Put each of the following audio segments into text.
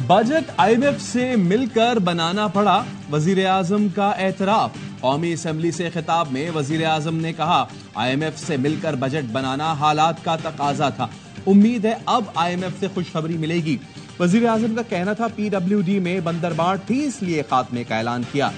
Budget IMF से मिलकर बनाना पड़ा, वजीर आजम का एतराफ। कौमी असेंबली से खिताब में वजीर आजम ने कहा, IMF से मिलकर बजट बनाना हालात का तकाजा था। उम्मीद है अब IMF से खुशखबरी मिलेगी। वजीर आजम का कहना था, PWD में बंदरबांट थी इसलिए खात्मे का ऐलान किया।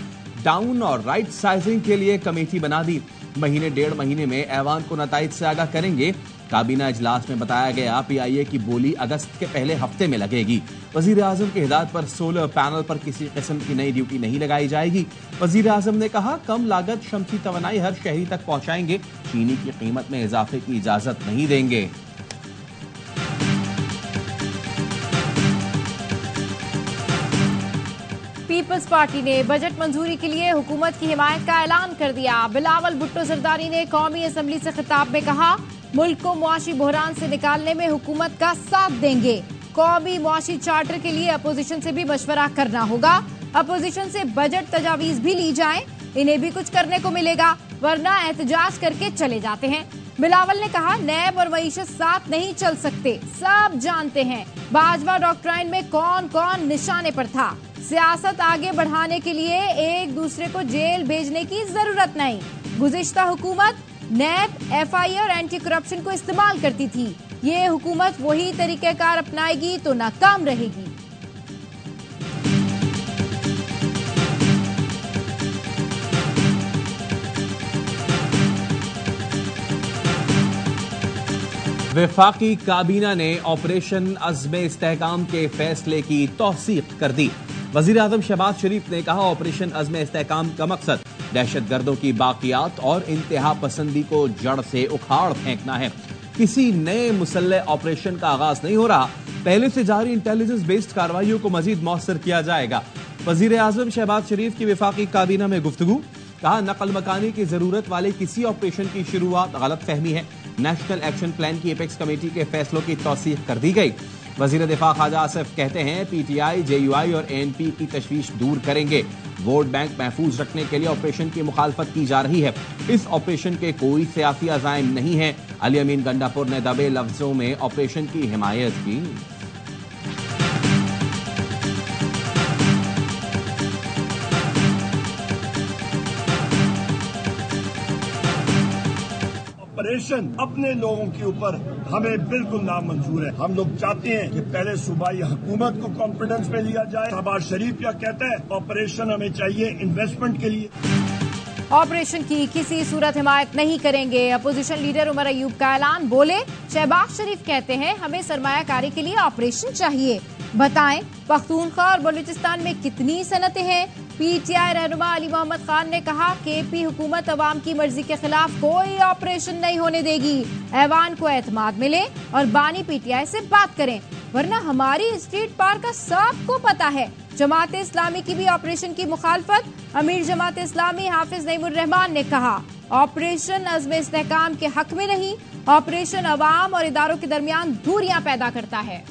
डाउन और राइट साइजिंग के लिए कमेटी बना दी। महीने डेढ़ महीने में ऐवान को नताइज से आगाह करेंगे। काबीना इजलास में बताया गया, PIA की बोली अगस्त के पहले हफ्ते में लगेगी। वजीर आजम की हिदायत पर सोलर पैनल पर किसी किस्म की नई ड्यूटी नहीं लगाई जाएगी। वजीर आजम ने कहा, कम लागत शमसी तवानाई हर शहरी तक पहुंचाएंगे। चीनी की कीमत में इजाफे की इजाजत नहीं देंगे। पीपल्स पार्टी ने बजट मंजूरी के लिए हुकूमत की हिमायत का ऐलान कर दिया। बिलावल भुट्टो जरदारी ने कौमी असेंबली से खिताब में कहा, मुल्क को मुआशी बहरान से निकालने में हुकूमत का साथ देंगे। कौमी मुआशी चार्टर के लिए अपोजिशन से भी मशवरा करना होगा। अपोजिशन से बजट तजावीज भी ली जाए, इन्हें भी कुछ करने को मिलेगा, वरना एहतजाज करके चले जाते हैं। बिलावल ने कहा, नैब और मईशत साथ नहीं चल सकते, सब जानते हैं बाजवा डॉक्ट्राइन में कौन कौन निशाने पर था। सियासत आगे बढ़ाने के लिए एक दूसरे को जेल भेजने की जरूरत नहीं। गुज़िश्ता हुकूमत नैब, FI और एंटी करप्शन को इस्तेमाल करती थी। ये हुकूमत वही तरीकेकार अपनाएगी तो नाकाम रहेगी। वफाकी काबीना ने ऑपरेशन अज़्म इस्तेहकाम के फैसले की तौसीक कर दी। वजीर आजम शहबाज शरीफ ने कहा, ऑपरेशन अज़्म इस्तेहकाम का मकसद दहशतगर्दों की बाकियात और इंतहा पसंदी को जड़ से उखाड़ फेंकना है। किसी नए मुसल्लह ऑपरेशन का आगाज नहीं हो रहा, पहले से जारी इंटेलिजेंस बेस्ड कार्रवाइयों को मजीद मौसर किया जाएगा। वजीर आजम शहबाज शरीफ की वफाकी काबीना में गुफ्तगू, कहा, नकल मकानी की जरूरत वाले किसी ऑपरेशन की शुरुआत गलत फहमी है। नेशनल एक्शन प्लान की एपेक्स कमेटी के फैसलों की तौसीक कर दी गई। वजीर दिफा ख्वाजा आसिफ कहते हैं, PTI, JUI और ANP की तशवीश दूर करेंगे। वोट बैंक महफूज रखने के लिए ऑपरेशन की मुखालफत की जा रही है। इस ऑपरेशन के कोई सियासी अज़ाइम नहीं है। अली अमीन गंडापुर ने दबे लफ्जों में ऑपरेशन की हिमायत की। ऑपरेशन अपने लोगों के ऊपर हमें बिल्कुल नामंजूर है। हम लोग चाहते हैं कि पहले सूबाई हुकूमत को कॉन्फिडेंस में लिया जाए। शहबाज शरीफ क्या कहता है, ऑपरेशन हमें चाहिए इन्वेस्टमेंट के लिए। ऑपरेशन की किसी सूरत हिमायत नहीं करेंगे। अपोजिशन लीडर उमर अयूब का ऐलान, बोले, शहबाज शरीफ कहते हैं, हमें सरमायाकारी के लिए ऑपरेशन चाहिए। बताएं, पख्तूनख्वा और बलूचिस्तान में कितनी सनतें हैं। PTI रहनुमा अली मोहम्मद खान ने कहा, KP हुकूमत अवाम की मर्जी के खिलाफ कोई ऑपरेशन नहीं होने देगी। ऐवान को एतमाद मिले और बानी PTI से बात करें, वरना हमारी स्ट्रीट पार का सबको पता है। जमात इस्लामी की भी ऑपरेशन की मुखालफत। अमीर जमात इस्लामी हाफिज नईमुर रहमान ने कहा, ऑपरेशन अज़्म इस्तेहकाम के हक में नहीं, ऑपरेशन अवाम और इदारों के दरमियान दूरियां पैदा करता है।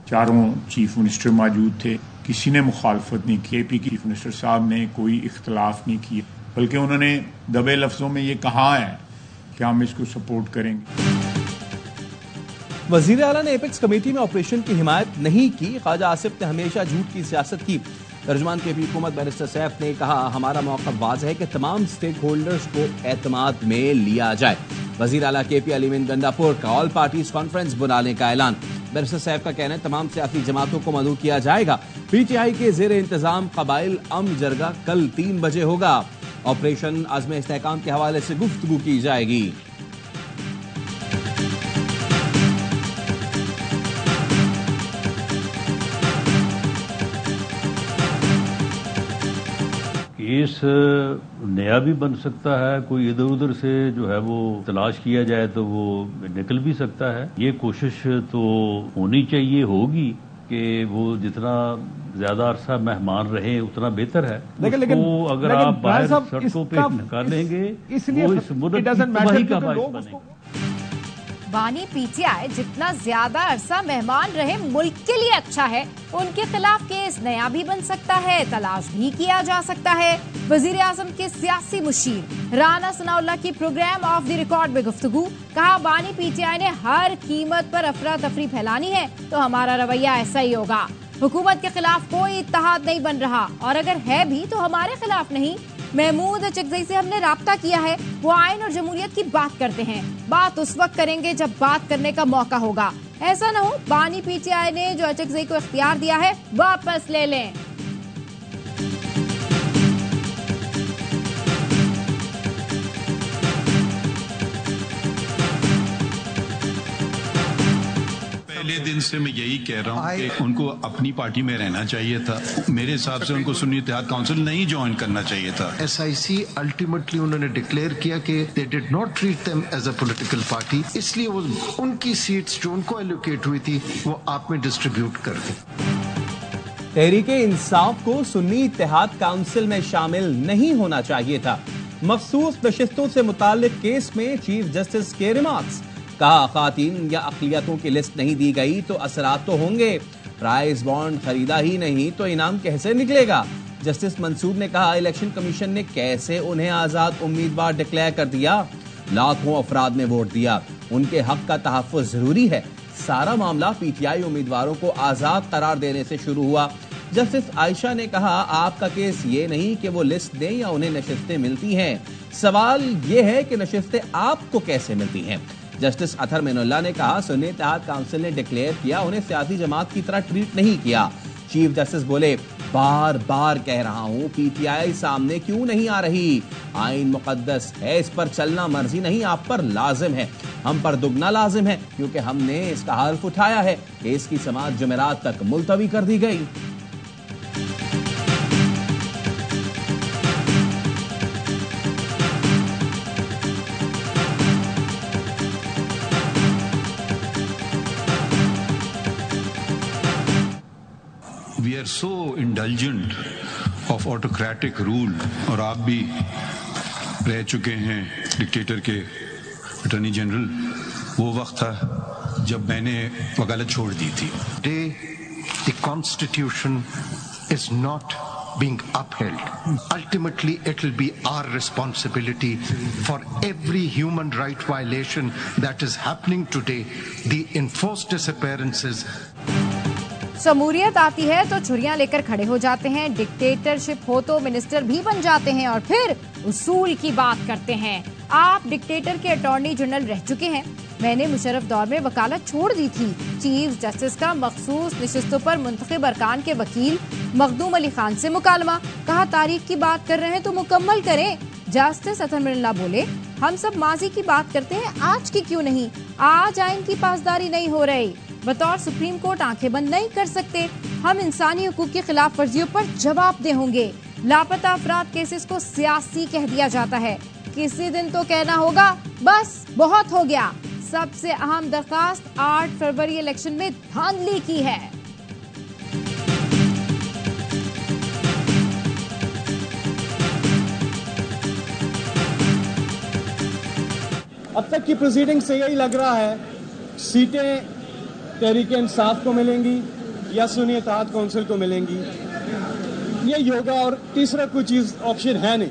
चारों चीफ मिनिस्टर मौजूद थे, किसी ने मुखालफत नहीं की। AP की चीफ मिनिस्टर साहब ने कोई इख्तलाफ नहीं किया, बल्कि उन्होंने दबे लफ्जों में ये कहा है कि हम इसको सपोर्ट करेंगे। वजीर आला ने एपेक्स कमेटी में ऑपरेशन की हिमायत नहीं की। ख्वाजा आसिफ ने हमेशा झूठ की सियासत की। तर्जुमान KP हुकूमत बैरिस्टर सैफ ने कहा, हमारा मौक़िफ़ वाज़ेह है कि तमाम स्टेक होल्डर्स को एतमाद में लिया जाए। वजीर आला KP अली अमीन गंडापुर का ऑल पार्टीज कॉन्फ्रेंस बुलाने का ऐलान। बैरिस्टर सैफ का कहना है, तमाम सियासी जमातों को मदऊ किया जाएगा। PTI के ज़ेर इंतजाम कबाइल जरगा कल 3 बजे होगा। ऑपरेशन अज़्म इस्तेहकाम के हवाले से गुफ्तगू की जाएगी। केस नया भी बन सकता है, कोई इधर उधर से जो है वो तलाश किया जाए तो वो निकल भी सकता है। ये कोशिश तो होनी चाहिए, होगी कि वो जितना ज्यादा अरसा मेहमान रहे उतना बेहतर है। लेकिन अगर आप बाहर सड़कों पे निकालेंगे वो इस मुद्दत की तबाही का बाइस बनेगा। बानी पीटीआई जितना ज्यादा अरसा मेहमान रहे मुल्क के लिए अच्छा है, उनके खिलाफ केस नया भी बन सकता है, तलाश भी किया जा सकता है। वजीर आजम के सियासी मुशीर राना सनाउल्लाह की प्रोग्राम ऑफ द रिकॉर्ड में गुफ्तगू, कहा बानी पीटीआई ने हर कीमत पर अफरा तफरी फैलानी है तो हमारा रवैया ऐसा ही होगा। हुकूमत के खिलाफ कोई इत्तेहाद नहीं बन रहा, और अगर है भी तो हमारे खिलाफ नहीं। महमूद चकजई से हमने राब्ता किया है, वो आइन और जमहूरियत की बात करते हैं। बात उस वक्त करेंगे जब बात करने का मौका होगा। ऐसा न हो बानी पीटीआई ने जो चकजई को इख्तियार दिया है वापस ले लें। पहले दिन से मैं यही कह रहा हूँ कि उनको अपनी पार्टी में रहना चाहिए था। मेरे हिसाब से उनको सुन्नी इत्तेहाद काउंसिल नहीं ज्वाइन करना चाहिए था। SIC अल्टीमेटली उन्होंने डिक्लेयर किया कि they did not treat them as a political party, इसलिए वो उनकी सीट्स जो उनको एलोकेट हुई थी वो आप में डिस्ट्रीब्यूट कर दी। तहरीके इंसाफ को सुन्नी इत्तेहाद काउंसिल में शामिल नहीं होना चाहिए था। मखसूस नशिस्तों से मुताल्लिक केस में चीफ जस्टिस के रिमार्क्स, कहा खातीन या अक़लियतों की लिस्ट नहीं दी गई तो असरात तो होंगे, प्राइज बॉन्ड खरीदा ही नहीं तो इनाम कैसे निकलेगा। जस्टिस मंसूर ने कहा इलेक्शन कमीशन ने कैसे उन्हें आजाद उम्मीदवार डिक्लेयर कर दिया, लाखों अफराद ने वोट दिया, उनके हक का तहफ़्फ़ुज़ जरूरी है। सारा मामला पीटीआई उम्मीदवारों को आजाद करार देने से शुरू हुआ। जस्टिस आयशा ने कहा आपका केस ये नहीं कि वो लिस्ट दें या उन्हें नशिस्तें मिलती हैं, सवाल ये है कि नशिस्तें आपको कैसे मिलती हैं। जस्टिस अतहर मीनुल्लाह ने कहा सुन्नी इत्तेहाद काउंसिल ने डिक्लेयर किया, उन्हें सियासी जमात की तरह ट्रीट नहीं किया। चीफ जस्टिस बोले बार बार कह रहा हूं पीटीआई सामने क्यों नहीं आ रही, आइन मुकद्दस है, इस पर चलना मर्जी नहीं आप पर लाजिम है, हम पर दुगना लाजिम है क्योंकि हमने इसका हल्फ उठाया है कि इसकी समाअत जुमेरात तक मुलतवी कर दी गई। We are so indulgent of autocratic rule, और आप भी रह चुके हैं डिक्टेटर के अटॉर्नी जनरल। वो वक्त था जब मैंने वकालत छोड़ दी थी। The Constitution is not being upheld. Ultimately, it will be our responsibility for every human right violation that is happening today, the enforced disappearances. जमहूरियत आती है तो छुरियां लेकर खड़े हो जाते हैं, डिक्टेटरशिप हो तो मिनिस्टर भी बन जाते हैं और फिर उसूल की बात करते हैं। आप डिक्टेटर के अटॉर्नी जनरल रह चुके हैं, मैंने मुशर्रफ दौर में वकालत छोड़ दी थी। चीफ जस्टिस का मखसूस नशिस्तों पर मुंतखब अरकान के वकील मखदूम अली खान से मुकालमा, कहा तारीख की बात कर रहे हैं तो मुकम्मल करें। जस्टिस अतहर मीनुल्लाह बोले हम सब माजी की बात करते हैं, आज की क्यों नहीं, आज आइन की पासदारी नहीं हो रही, बतौर सुप्रीम कोर्ट आंखें बंद नहीं कर सकते, हम इंसानी हुकूक की खिलाफ वर्जियों पर जवाबदेह होंगे। लापता अफराद केसेस को सियासी कह दिया जाता है, किसी दिन तो कहना होगा बस बहुत हो गया। सबसे अहम दरखास्त 8 फरवरी इलेक्शन में धांधली की है। अब तक की प्रोसीडिंग से यही लग रहा है सीटें तहरीक इंसाफ को मिलेंगी या सुन्नी इत्तेहाद काउंसिल को मिलेंगी, ये योगा, और तीसरा कोई चीज ऑप्शन है नहीं।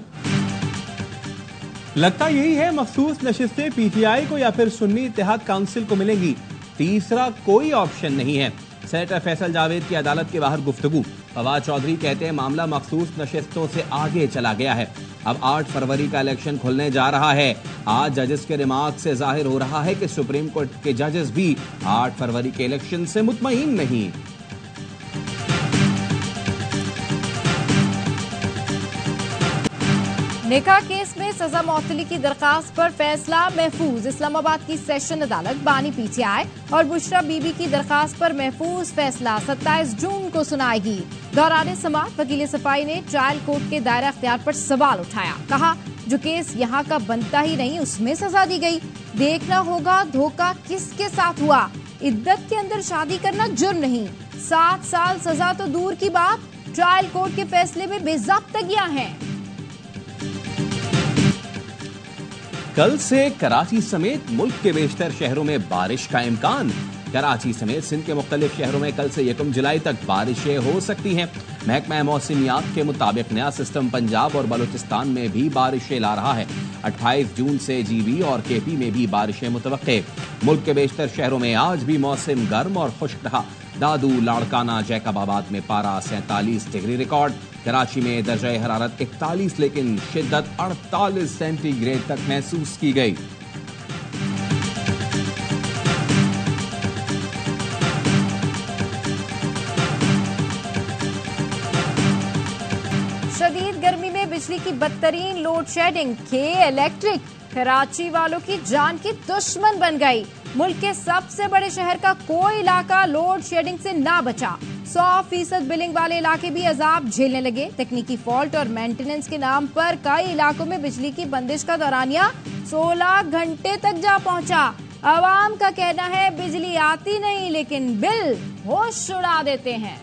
लगता यही है मखसूस नशिस्तें पीटीआई को या फिर सुन्नी इत्तेहाद काउंसिल को मिलेंगी, तीसरा कोई ऑप्शन नहीं है। सेनेटर फैसल जावेद की अदालत के बाहर गुफ्तगू, फवाद चौधरी कहते हैं मामला मखसूस नशिस्तों से आगे चला गया है। अब 8 फरवरी का इलेक्शन खुलने जा रहा है। आज जजेस के रिमार्क से जाहिर हो रहा है कि सुप्रीम कोर्ट के जजेस भी 8 फरवरी के इलेक्शन से मुतमईन नहीं। निकाह केस में सजा मौतली की दरखास्त पर फैसला महफूज, इस्लामाबाद की सेशन अदालत बानी पीटीआई और बुशरा बीबी की दरखास्त पर महफूज फैसला 27 जून को सुनाएगी। दौरान समाअत वकील सफाई ने ट्रायल कोर्ट के दायरा अख्तियार पर सवाल उठाया, कहा जो केस यहाँ का बनता ही नहीं उसमें सजा दी गई, देखना होगा धोखा किसके साथ हुआ, इद्दत के अंदर शादी करना जुर्म नहीं, 7 साल सजा तो दूर की बात, ट्रायल कोर्ट के फैसले में बेज़ाब्तगियां हैं। कल से कराची समेत मुल्क के बेशतर शहरों में बारिश का इम्कान। कराची समेत सिंध के मुख्तलिफ शहरों में कल से 1 जुलाई तक बारिशें हो सकती हैं। महकमा मौसमियात के मुताबिक नया सिस्टम पंजाब और बलूचिस्तान में भी बारिशें ला रहा है। 28 जून से जीबी और केपी में भी बारिशें मुतवक्के। मुल्क के बेशतर शहरों में आज भी मौसम गर्म और खुश्क रहा। दादू, लाड़काना, जैकबाबाद में पारा 47 डिग्री रिकॉर्ड। कराची में दर्जा हरारत 41 लेकिन शिद्दत 48 सेंटीग्रेड तक महसूस की गई। शदीद गर्मी में बिजली की बदतरीन लोड शेडिंग के इलेक्ट्रिक कराची वालों की जान की दुश्मन बन गई। मुल्क के सबसे बड़े शहर का कोई इलाका लोड शेडिंग से ना बचा। 100% बिलिंग वाले इलाके भी अजाब झेलने लगे। तकनीकी फॉल्ट और मेंटेनेंस के नाम पर कई इलाकों में बिजली की बंदिश का दौरानिया 16 घंटे तक जा पहुंचा। आवाम का कहना है बिजली आती नहीं लेकिन बिल होश उड़ा देते हैं।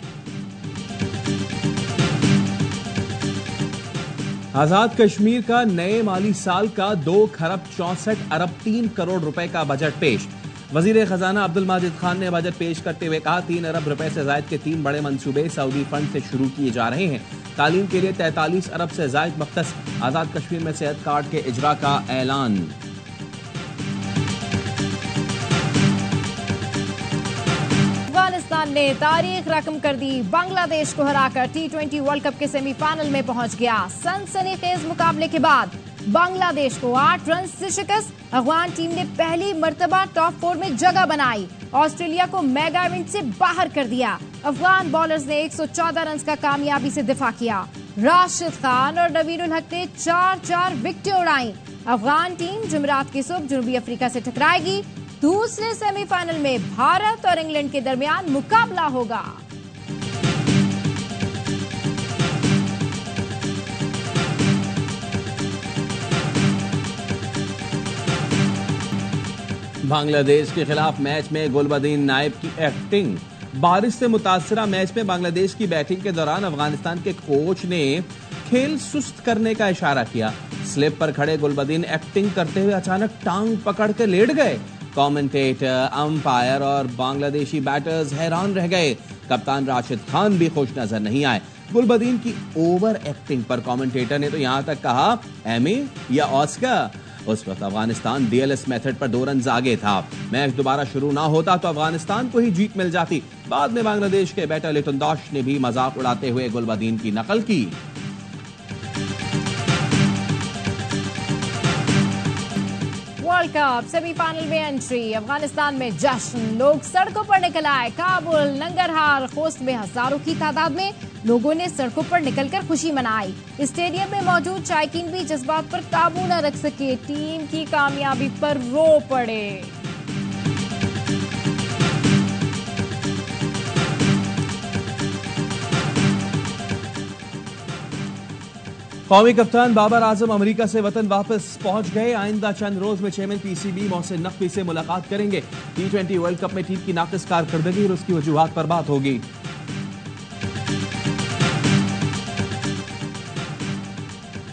आजाद कश्मीर का नए माली साल का 2 खरब 64 अरब 3 करोड़ रुपए का बजट पेश। वजीर खजाना अब्दुल माजिद खान ने बजट पेश करते हुए कहा 3 अरब रुपए से जायद के 3 बड़े मंसूबे सऊदी फंड से शुरू किए जा रहे हैं। तालीम के लिए 43 अरब से जायद मख्तस। आजाद कश्मीर में सेहत कार्ड के इजरा का ऐलान। अफगानिस्तान ने तारीख रकम कर दी। बांग्लादेश को हराकर T20 वर्ल्ड कप के सेमीफाइनल में पहुंच गया। सनसनीखेज मुकाबले के बाद बांग्लादेश को 8 रन से शिकस्त। अफगान टीम ने पहली मर्तबा टॉप 4 में जगह बनाई। ऑस्ट्रेलिया को मेगा इवेंट से बाहर कर दिया। अफगान बॉलर्स ने 114 रन का कामयाबी से दिफा किया। राशिद खान और नवीन उल हक ने 4-4 विकेटें उड़ाई। अफगान टीम जुमेरात की सुबह जनूबी अफ्रीका से टकराएगी। दूसरे सेमीफाइनल में भारत और इंग्लैंड के दरमियान मुकाबला होगा। बांग्लादेश के खिलाफ मैच में गुलबदीन नायब की एक्टिंग। बारिश से मुतासरा मैच में बांग्लादेश की बैटिंग के दौरान अफगानिस्तान के कोच ने खेल सुस्त करने का इशारा किया। स्लिप पर खड़े गुलबदीन एक्टिंग करते हुए अचानक टांग पकड़ के लेट गए। कमेंटेटर, अंपायर और बांग्लादेशी बैटर्स हैरान रह गए। कप्तान राशिद खान भी खुश नजर नहीं आए। गुलबदीन की ओवर एक्टिंग पर कमेंटेटर ने तो यहां तक कहा एमी या ऑस्कर। उस वक्त अफगानिस्तान डीएलएस मेथड पर 2 रन आगे था। मैच दोबारा शुरू ना होता तो अफगानिस्तान को ही जीत मिल जाती। बाद में बांग्लादेश के बैटर लिटन दाश ने भी मजाक उड़ाते हुए गुलबदीन की नकल की। वर्ल्ड कप सेमीफाइनल में एंट्री। अफगानिस्तान में जश्न, लोग सड़कों पर निकल आए। काबुल, नंगरहार, खोस्त में हजारों की तादाद में लोगों ने सड़कों पर निकलकर खुशी मनाई। स्टेडियम में मौजूद शायकीन भी जज्बात पर काबू न रख सके। टीम की कामयाबी पर रो पड़े। कौमी कप्तान बाबर आजम अमेरिका से वतन वापस पहुंच गए। आइंदा चंद रोज में चेयरमैन पीसीबी मोहसिन नकवी से मुलाकात करेंगे। T20 वर्ल्ड कप में टीम की नाकिस कारकर्दगी और उसकी वजूहात पर बात होगी।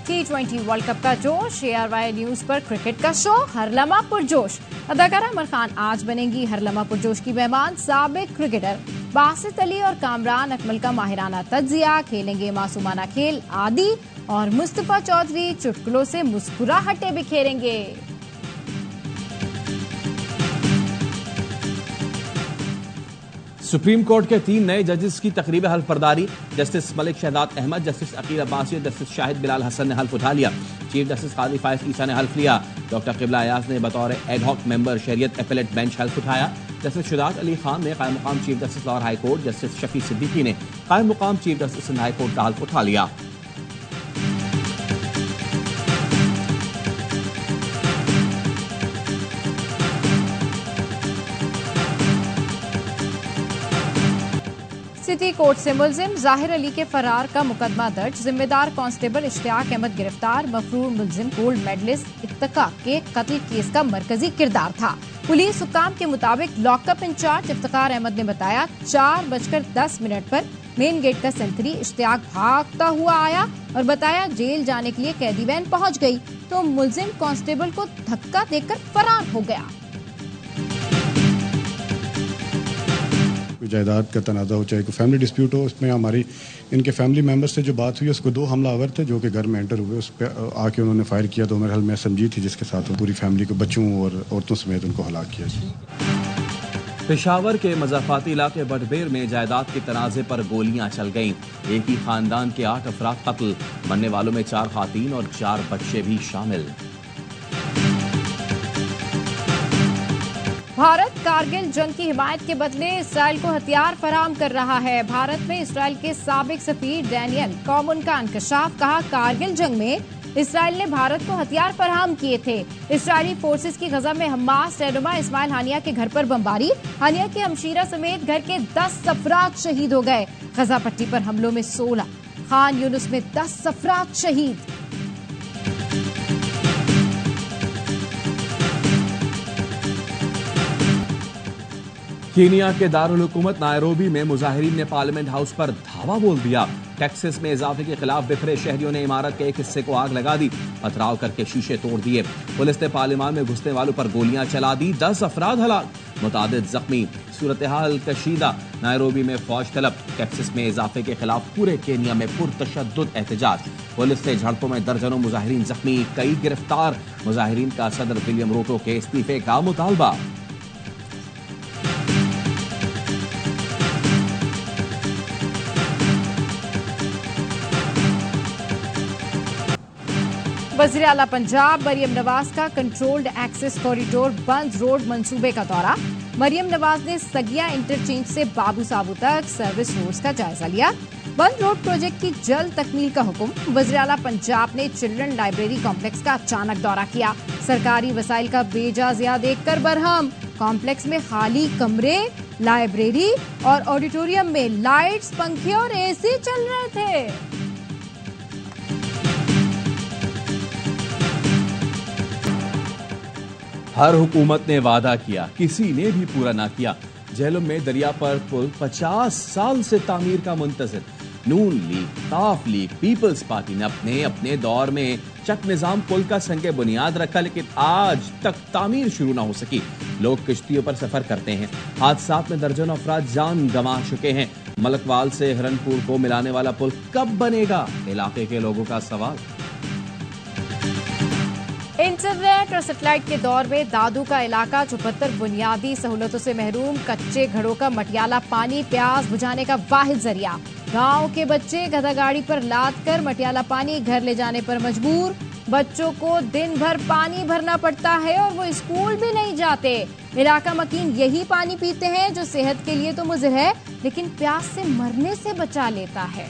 T20 वर्ल्ड कप का जोश। ARY न्यूज पर क्रिकेट का शो हर लम्हा पुरजोश। अदाकारा अमर खान आज बनेंगी हर लम्हा पुरजोश की मेहमान। साबिक क्रिकेटर बासित अली और कामरान अकमल का माहिराना तज्जिया। खेलेंगे मासूमाना खेल आदि और मुस्तफा चौधरी चुटकुलों से मुस्कुराहटें बिखेरेंगे। सुप्रीम कोर्ट के 3 नए जजेस की तकरीब हल्फ बर्दारी। जस्टिस मलिक शहजाद अहमद, जस्टिस अकील अब्बासी और जस्टिस शाहिद बिलाल हसन ने हल्फ उठा लिया। चीफ जस्टिस काजी फायज ईसा ने हल्फ लिया। डॉक्टर किबला अयाज ने बतौर ad hoc member Shariat appellate bench हल्फ उठाया। जस्टिस शुजात अली खान ने कायम मुकाम chief justice Lahore high court justice Shafi Siddiqui ने कायम मुकाम chief justice Sindh high court का हल्फ उठा लिया। सिटी कोर्ट से मुलजिम जाहिर अली के फरार का मुकदमा दर्ज। जिम्मेदार कांस्टेबल इश्तियाक अहमद गिरफ्तार। मफरूर मुलजिम गोल्ड मेडलिस्ट इत्तका के कत्ल केस का मरकजी किरदार था। पुलिस हुक्काम के मुताबिक लॉकअप इंचार्ज इफ्तिकार अहमद ने बताया 4:10 पर मेन गेट का सेंथरी इश्तियाक भागता हुआ आया और बताया जेल जाने के लिए कैदी वैन पहुंच गई तो मुलजिम कांस्टेबल को धक्का देकर फरार हो गया। कोई जायदाद का तनाज़ा हो, चाहे कोई फैमिली डिस्प्यूट हो, उसमें हमारी इनके फैमिली मेंबर्स से जो बात हुई, उसको 2 हमलावर थे जो कि घर में एंटर हुए, उस पर आके उन्होंने फायर किया तो मेरे हाल में समझी थी जिसके साथ पूरी फैमिली को, बच्चों और औरतों समेत उनको हलाक किया। पेशावर के मज़ाफ़ाती इलाके बटबेर में जायदाद के तनाज़े पर गोलियां चल गईं। एक ही खानदान के 8 अफराद कत्ल, मरने वालों में 4 खातीन और 4 बच्चे भी शामिल। भारत कारगिल जंग की हिमायत के बदले इसराइल को हथियार फराहम कर रहा है। भारत में इसराइल के साबिक सफीर डैनियल कॉमन का इंकशाफ, कहा कारगिल जंग में इसराइल ने भारत को हथियार फराहम किए थे। इसराइली फोर्सेस की गजा में हमास रहनुमा इस्माइल हानिया के घर पर बमबारी, हानिया के हमशीरा समेत घर के 10 अफराद शहीद हो गए। गजा पट्टी पर हमलों में 16, खान यूनुस में 10 अफराद शहीद। कीनिया के दारुल हुकूमत नायरोबी में मुजाहिरीन ने पार्लियामेंट हाउस पर धावा बोल दिया। टैक्सेस में इजाफे के खिलाफ बिखरे शहरियों ने इमारत के एक हिस्से को आग लगा दी, पथराव करके शीशे तोड़ दिए। पुलिस ने पार्लियामान में घुसने वालों पर गोलियां चला दी, 10 अफराद हलाक, मुतादिद जख्मी। सूरत हाल कशीदा, नायरोबी में फौज तलब, टैक्सेस में इजाफे के खिलाफ पूरे केनिया में पुरतशद्दुद एहतजाज। पुलिस से झड़पों में दर्जनों मुजाहिरीन जख्मी, कई गिरफ्तार। मुजाहिरीन का सदर विलियम रूटो के इस्तीफे का मुतालबा। वज़ीर आला पंजाब मरियम नवाज का कंट्रोल्ड एक्सेस कॉरिडोर बंद रोड मंसूबे का दौरा। मरियम नवाज ने सगिया इंटरचेंज से बाबू साबू तक सर्विस रोड्स का जायजा लिया। बंद रोड प्रोजेक्ट की जल्द तकमील का हुक्म। वज़ीर आला पंजाब ने चिल्ड्रन लाइब्रेरी कॉम्प्लेक्स का अचानक दौरा किया। सरकारी वसाइल का बेजा ज़िया देखकर बरहम। कॉम्प्लेक्स में खाली कमरे, लाइब्रेरी और ऑडिटोरियम में लाइट्स, पंखे और एसी चल रहे थे। हर हुकूमत ने वादा किया, किसी ने भी पूरा ना किया। जेलों में दरिया पर पुल 50 साल से तामीर का मुंतज़िर। नून लीग, ताफ लीग, पीपल्स पार्टी ने अपने अपने दौर में चक निजाम पुल का संगे बुनियाद रखा, लेकिन आज तक तामीर शुरू ना हो सकी। लोग किश्तियों पर सफर करते हैं। हादसात में दर्जनों अफराद जान गंवा चुके हैं। मलकवाल से हिरनपुर को मिलाने वाला पुल कब बनेगा, इलाके के लोगों का सवाल। इंटरनेट और सैटेलाइट के दौर में दादू का इलाका 74 बुनियादी सहूलतों से महरूम, कच्चे घरों का मटियाला पानी प्यास बुझाने का वाहिद जरिया। गांव के बच्चे गधा गाड़ी पर लाद कर मटियाला पानी घर ले जाने पर मजबूर। बच्चों को दिन भर पानी भरना पड़ता है और वो स्कूल भी नहीं जाते। इलाका मकीन यही पानी पीते हैं जो सेहत के लिए तो मुज़िर है, लेकिन प्यास से मरने से बचा लेता है।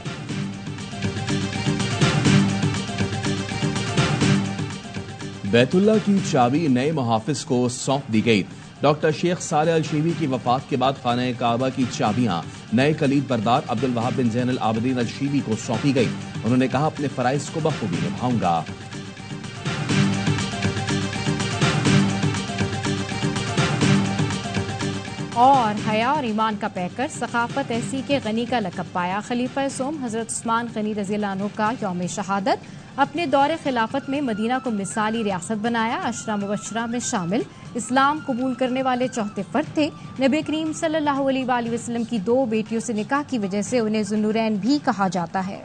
बैतुल्लाह की चाबी नए मुहाफिज को सौंप दी गई। डॉक्टर शेख सालेह अल शीवी की वफात के बाद खाने काबा की चाबियां नए कलीद बरदार अब्दुल वहाब बिन ज़ैन अल आबिदीन अल शीवी को सौंपी गई। उन्होंने कहा, अपने फराइज को बखूबी निभाऊंगा। और हया और ईमान का पैकर सखाफत ऐसी के गनी का लक़ब पाया। खलीफा सोम हजरत उस्मान गनी रज़ियल्लाहु अन्हु का यौम शहादत। अपने दौरे खिलाफत में मदीना को मिसाली रियासत बनाया। अशरा मुबशरा में शामिल इस्लाम कबूल करने वाले चौथे फर्द थे। नबी करीम सल्लल्लाहु अलैहि वसल्लम की 2 बेटियों से निकाह की वजह से उन्हें ज़ुन्नूरैन भी कहा जाता है।